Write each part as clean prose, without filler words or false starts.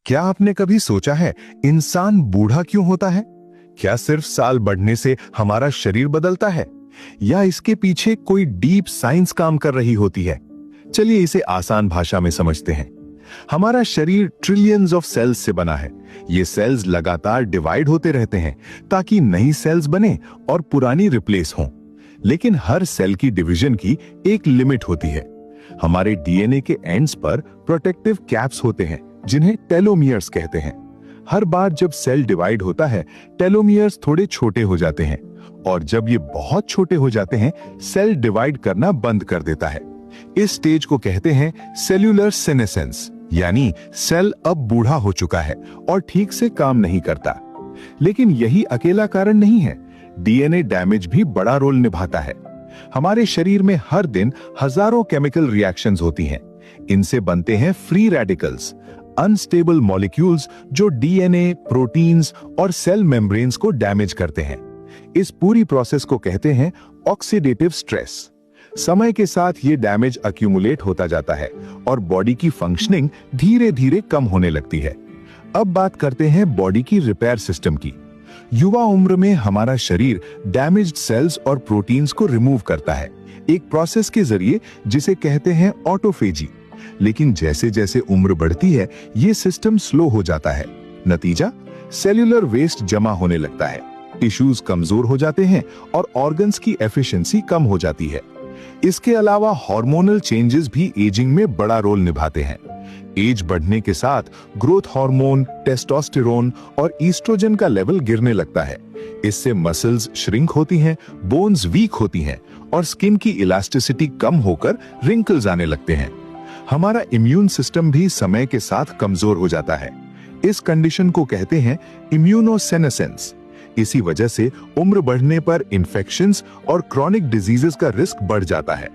क्या आपने कभी सोचा है इंसान बूढ़ा क्यों होता है? क्या सिर्फ साल बढ़ने से हमारा शरीर बदलता है या इसके पीछे कोई डीप साइंस काम कर रही होती है? चलिए इसे आसान भाषा में समझते हैं। हमारा शरीर ट्रिलियंस ऑफ सेल्स से बना है। ये सेल्स लगातार डिवाइड होते रहते हैं ताकि नई सेल्स बने और पुरानी रिप्लेस हों। लेकिन हर सेल की डिवीजन की एक लिमिट होती है। हमारे डीएनए के एंड्स पर प्रोटेक्टिव कैप्स होते हैं जिन्हें टेलोमियर्स कहते हैं। हर बार जब सेल डिवाइड होता है, टेलोमियर्स थोड़े छोटे हो जाते हैं और जब ये बहुत छोटे हो जाते हैं, सेल डिवाइड करना बंद कर देता है। इस स्टेज को कहते हैं सेल्यूलर सेनेसेंस, यानी सेल अब बूढ़ा हो चुका है और ठीक से काम नहीं करता। लेकिन यही अकेला कारण नहीं है, डीएनए डैमेज भी बड़ा रोल निभाता है। हमारे शरीर में हर दिन हजारों केमिकल रिएक्शंस होती हैं। इनसे बनते हैं फ्री रेडिकल्स, अनस्टेबल मॉलिक्यूल्स जो डीएनए, प्रोटीन्स और सेल मेम्ब्रेन्स को डैमेज करते हैं। इस पूरी प्रोसेस को कहते हैं ऑक्सीडेटिव स्ट्रेस। समय के साथ ये डैमेज अक्यूमुलेट होता जाता है और बॉडी की फंक्शनिंग धीरे धीरे कम होने लगती है। अब बात करते हैं बॉडी की रिपेयर सिस्टम की। युवा उम्र में हमारा शरीर डैमेज्ड सेल्स और प्रोटीन्स को रिमूव करता है, एक प्रोसेस के जरिए जिसे कहते हैं ऑटोफेजी। लेकिन जैसे जैसे उम्र बढ़ती है, ये सिस्टम स्लो हो जाता है। नतीजा, सेल्यूलर वेस्ट जमा होने लगता है, टिश्यूज कमजोर हो जाते हैं और ऑर्गन्स की एफिशिएंसी कम हो जाती है। इसके अलावा हार्मोनल चेंजेस भी एजिंग में बड़ा रोल निभाते हैं। एज बढ़ने के साथ ग्रोथ हार्मोन, टेस्टोस्टेरोन और ईस्ट्रोजन का लेवल गिरने लगता है। इससे मसल्स श्रिंक होती हैं, बोन्स वीक होती हैं और स्किन की इलास्टिसिटी कम होकर रिंकल्स आने लगते हैं। हमारा इम्यून सिस्टम भी समय के साथ कमजोर हो जाता है। इस कंडीशन को कहते हैं इम्यूनोसेनेसेंस। इसी वजह से उम्र बढ़ने पर इन्फेक्शंस और क्रॉनिक डिजीजेस का रिस्क बढ़ जाता है।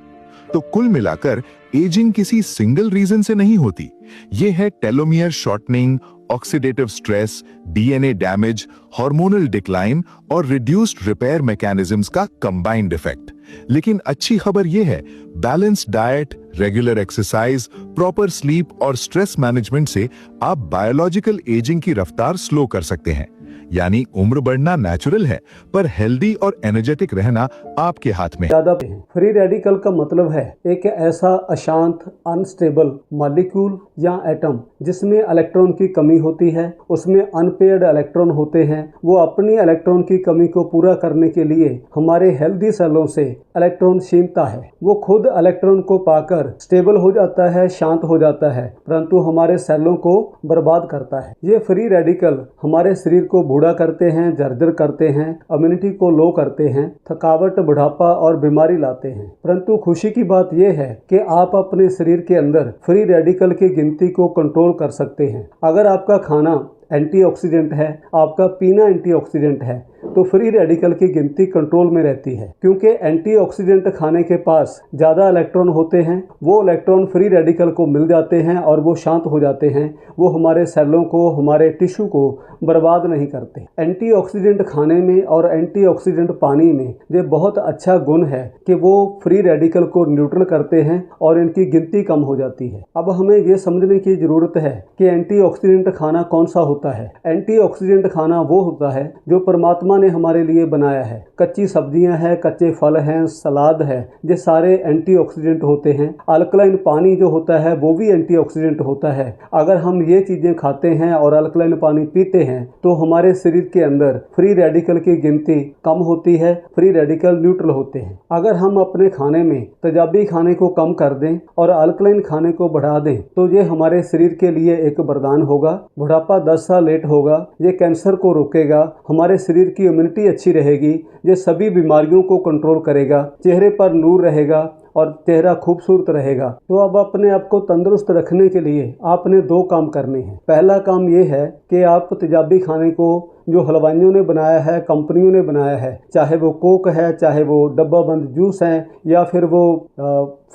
तो कुल मिलाकर एजिंग किसी सिंगल रीजन से नहीं होती। ये है telomere shortening, oxidative stress, DNA damage, hormonal decline और रिड्यूस्ड रिपेयर मैकेनिज्म्स का कंबाइंड इफेक्ट। लेकिन अच्छी खबर यह है, balanced diet, regular exercise, proper sleep और स्ट्रेस मैनेजमेंट से आप बायोलॉजिकल एजिंग की रफ्तार स्लो कर सकते हैं। यानी उम्र बढ़ना नेचुरल है, पर हेल्दी और एनर्जेटिक रहना आपके हाथ में ज्यादा फ्री रेडिकल का मतलब है एक ऐसा अशांत, अनस्टेबल मॉलिक्यूल या एटम जिसमें इलेक्ट्रॉन की कमी होती है। उसमें अनपेयर्ड इलेक्ट्रॉन होते हैं। वो अपनी इलेक्ट्रॉन की कमी को पूरा करने के लिए हमारे हेल्दी सेलों से इलेक्ट्रॉन छीनता है। वो खुद इलेक्ट्रॉन को पाकर स्टेबल हो जाता है, शांत हो जाता है, परंतु हमारे सेलों को बर्बाद करता है। ये फ्री रेडिकल हमारे शरीर को बूढ़ा करते हैं, जर्जर करते हैं, इम्यूनिटी को लो करते हैं, थकावट, बुढ़ापा और बीमारी लाते हैं। परंतु खुशी की बात यह है कि आप अपने शरीर के अंदर फ्री रेडिकल की गिनती को कंट्रोल कर सकते हैं। अगर आपका खाना एंटीऑक्सीडेंट है, आपका पीना एंटीऑक्सीडेंट है, तो फ्री रेडिकल की गिनती कंट्रोल में रहती है। क्योंकि एंटीऑक्सीडेंट खाने के पास ज्यादा इलेक्ट्रॉन होते हैं, वो इलेक्ट्रॉन फ्री रेडिकल को मिल जाते हैं और वो शांत हो जाते हैं। वो हमारे सेलों को, हमारे टिश्यू को बर्बाद नहीं करते। एंटीऑक्सीडेंट खाने में और एंटीऑक्सीडेंट पानी में ये बहुत अच्छा गुण है कि वो फ्री रेडिकल को न्यूट्रल करते हैं और इनकी गिनती कम हो जाती है। अब हमें ये समझने की जरूरत है कि एंटीऑक्सीडेंट खाना कौन सा होता है। एंटीऑक्सीडेंट खाना वो होता है जो परमात्मा ने हमारे लिए बनाया है। कच्ची सब्जियां हैं, कच्चे फल हैं, सलाद है, ये सारे एंटीऑक्सीडेंट होते हैं। अल्कलाइन पानी जो होता है वो भी एंटीऑक्सीडेंट होता है। अगर हम ये चीजें खाते हैं और अल्कलाइन पानी पीते हैं तो हमारे शरीर के अंदर फ्री रेडिकल की गिनती कम होती है, फ्री रेडिकल न्यूट्रल होते हैं। अगर हम अपने खाने में तेजाबी खाने को कम कर दें और अल्कलाइन खाने को बढ़ा दें तो ये हमारे शरीर के लिए एक वरदान होगा। बुढ़ापा 10 साल लेट होगा, ये कैंसर को रोकेगा, हमारे शरीर की इम्यूनिटी अच्छी रहेगी, ये सभी बीमारियों को कंट्रोल करेगा, चेहरे पर नूर रहेगा और चेहरा खूबसूरत रहेगा। तो अब अपने आप को तंदुरुस्त रखने के लिए आपने 2 काम करने हैं। पहला काम ये है कि आप तेजाबी खाने को जो हलवाइयों ने बनाया है, कंपनियों ने बनाया है, चाहे वो कोक है, चाहे वो डब्बा बंद जूस है या फिर वो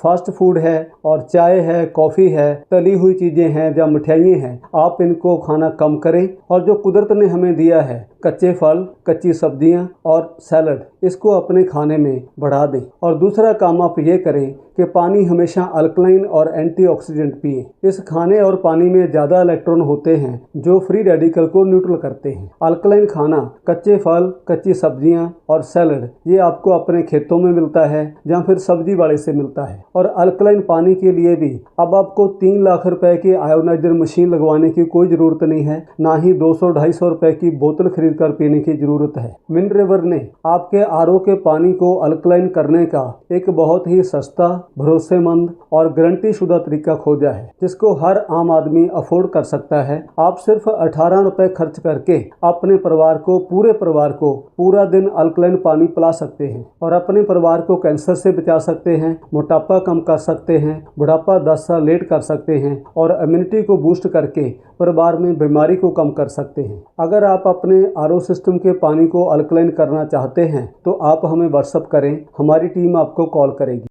फास्ट फूड है और चाय है, कॉफ़ी है, तली हुई चीज़ें हैं या मिठाइयाँ हैं, आप इनको खाना कम करें और जो कुदरत ने हमें दिया है, कच्चे फल, कच्ची सब्जियां और सैलड, इसको अपने खाने में बढ़ा दें। और दूसरा काम आप ये करें कि पानी हमेशा अल्कलाइन और एंटीऑक्सीडेंट पिएं। इस खाने और पानी में ज़्यादा इलेक्ट्रॉन होते हैं जो फ्री रेडिकल को न्यूट्रल करते हैं। अल्कलाइन खाना, कच्चे फल, कच्ची सब्जियां और सैलड ये आपको अपने खेतों में मिलता है या फिर सब्जी वाले से मिलता है। और अल्कलाइन पानी के लिए भी अब आपको 3 लाख रुपए की आयोनाइजर मशीन लगवाने की कोई ज़रूरत नहीं है, ना ही 200-250 रुपए की बोतल खरीद कर पीने की ज़रूरत है। मिन रिवर ने आपके आरओ के पानी को अल्कलाइन करने का एक बहुत ही सस्ता, भरोसेमंद और गारंटी शुदा तरीका खोजा है जिसको हर आम आदमी अफोर्ड कर सकता है। आप सिर्फ 18 रुपए खर्च करके अपने परिवार को, पूरे परिवार को पूरा दिन अल्कलाइन पानी पिला सकते हैं और अपने परिवार को कैंसर से बचा सकते हैं, मोटापा कम कर सकते हैं, बुढ़ापा 10 साल लेट कर सकते हैं और इम्यूनिटी को बूस्ट करके परिवार में बीमारी को कम कर सकते हैं। अगर आप अपने आरओ सिस्टम के पानी को अल्कलाइन करना चाहते हैं तो आप हमें व्हाट्सएप करें, हमारी टीम आपको कॉल करेगी।